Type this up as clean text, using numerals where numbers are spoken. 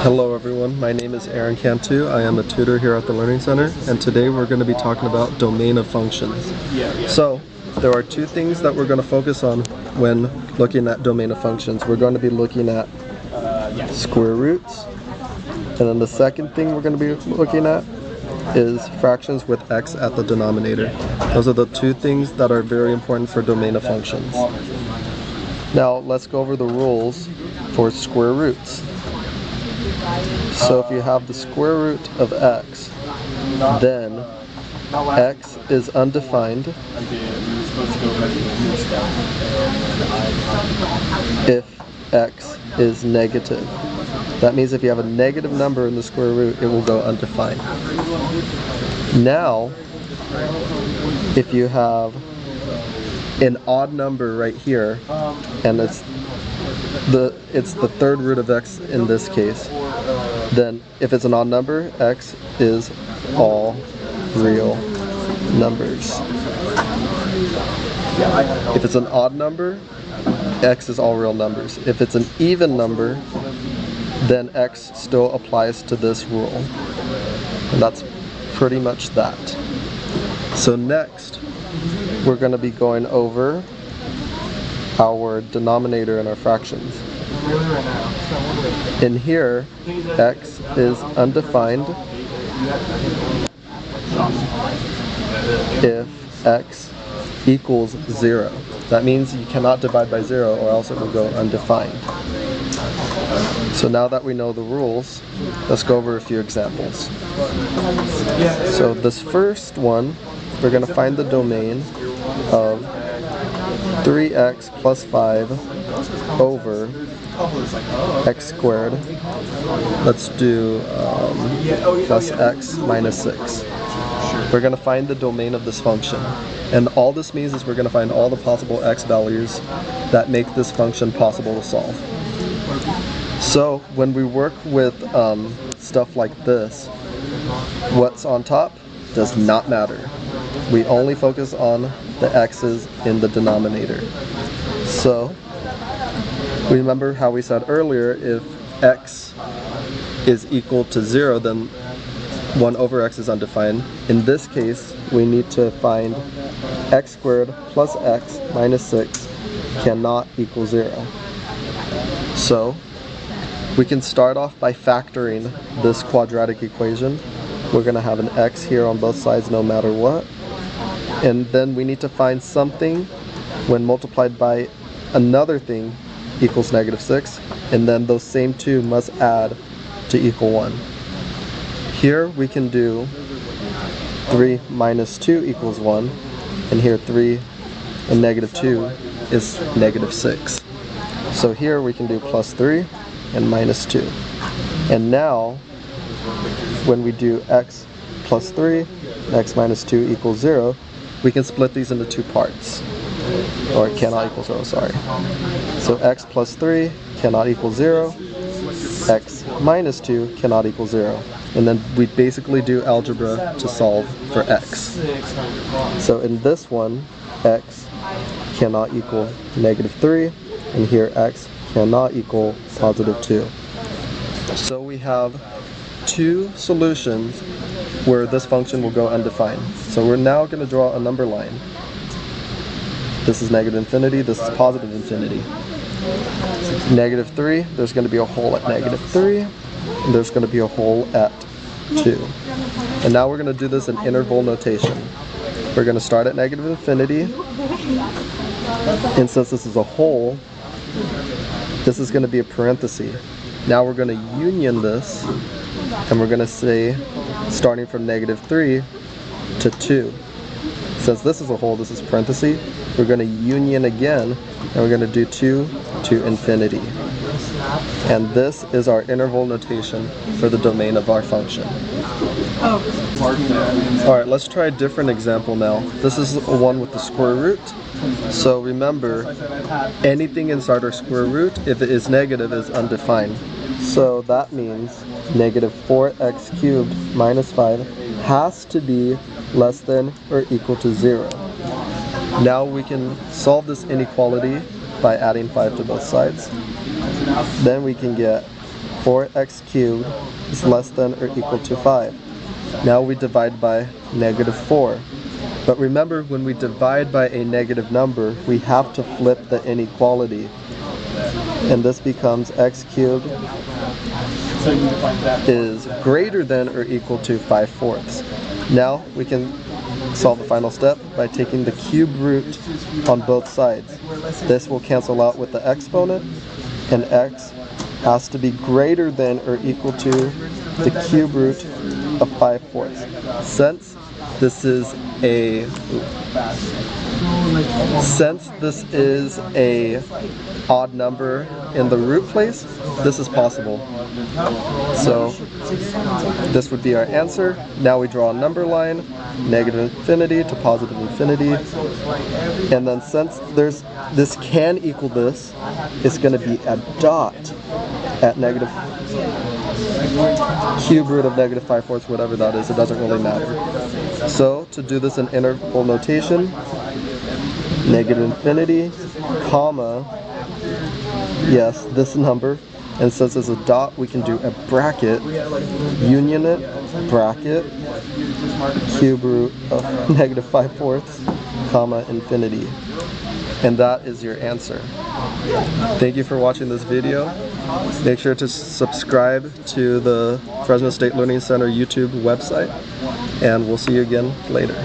Hello everyone, my name is Aaron Cantu. I am a tutor here at the Learning Center, and today we're going to be talking about domain of functions. So, there are two things that we're going to focus on when looking at domain of functions. We're going to be looking at square roots, and then the second thing we're going to be looking at is fractions with x at the denominator. Those are the two things that are very important for domain of functions. Now, let's go over the rules for square roots. So if you have the square root of x, then x is undefined if x is negative. That means if you have a negative number in the square root, it will go undefined. Now, if you have an odd number right here, and it's the third root of x in this case, then if it's an odd number, x is all real numbers. If it's an odd number, x is all real numbers. If it's an even number, then x still applies to this rule. And that's pretty much that. So next, we're going to be going over our denominator and our fractions. In here, x is undefined if x equals 0. That means you cannot divide by 0 or else it will go undefined. So now that we know the rules, let's go over a few examples. So this first one, we're going to find the domain of 3x plus 5 over x squared. Let's do plus x minus 6. We're going to find the domain of this function. And all this means is we're going to find all the possible x values that make this function possible to solve. So when we work with stuff like this, what's on top does not matter. We only focus on the x's in the denominator. So, remember how we said earlier, if x is equal to 0, then 1 over x is undefined. In this case, we need to find x squared plus x minus 6 cannot equal 0. So, we can start off by factoring this quadratic equation. We're going to have an x here on both sides no matter what. And then we need to find something when multiplied by another thing equals negative 6. And then those same two must add to equal 1. Here we can do 3 minus 2 equals 1. And here 3 and negative 2 is negative 6. So here we can do plus 3 and minus 2. And now, when we do x plus 3, x minus 2 equals 0, we can split these into two parts. Or it cannot equal 0, sorry. So x plus 3 cannot equal 0, x minus 2 cannot equal 0. And then we basically do algebra to solve for x. So in this one, x cannot equal negative 3, and here x cannot equal positive 2. So we have two solutions where this function will go undefined. So we're now going to draw a number line. This is negative infinity, this is positive infinity. Negative 3, there's going to be a hole at negative 3, and there's going to be a hole at 2. And now we're going to do this in interval notation. We're going to start at negative infinity, and since this is a hole, this is going to be a parenthesis. Now we're going to union this, and we're going to say, starting from negative 3 to 2. Since this is a hole, this is parenthesis, we're going to union again, and we're going to do 2 to infinity. And this is our interval notation for the domain of our function. Alright, let's try a different example now. This is one with the square root. So remember, anything inside our square root, if it is negative, is undefined. So that means negative 4x cubed minus 5 has to be less than or equal to 0. Now we can solve this inequality by adding 5 to both sides. Then we can get 4x cubed is less than or equal to 5. Now we divide by -4. But remember, when we divide by a negative number, we have to flip the inequality. And this becomes x cubed is greater than or equal to 5/4. Now we can solve the final step by taking the cube root on both sides. This will cancel out with the exponent, and x has to be greater than or equal to the cube root of 5/4. Since this is a odd number in the root place, this is possible. So this would be our answer. Now we draw a number line, -infinity to +infinity, and then since this can equal this, it's going to be a dot at negative cube root of -5/4, whatever that is, it doesn't really matter. So to do this in interval notation, -infinity, comma, yes, this number, and since it's a dot, we can do a bracket, union it, bracket, cube root of -5/4, comma, infinity. And that is your answer. Thank you for watching this video. Make sure to subscribe to the Fresno State Learning Center YouTube website, and we'll see you again later.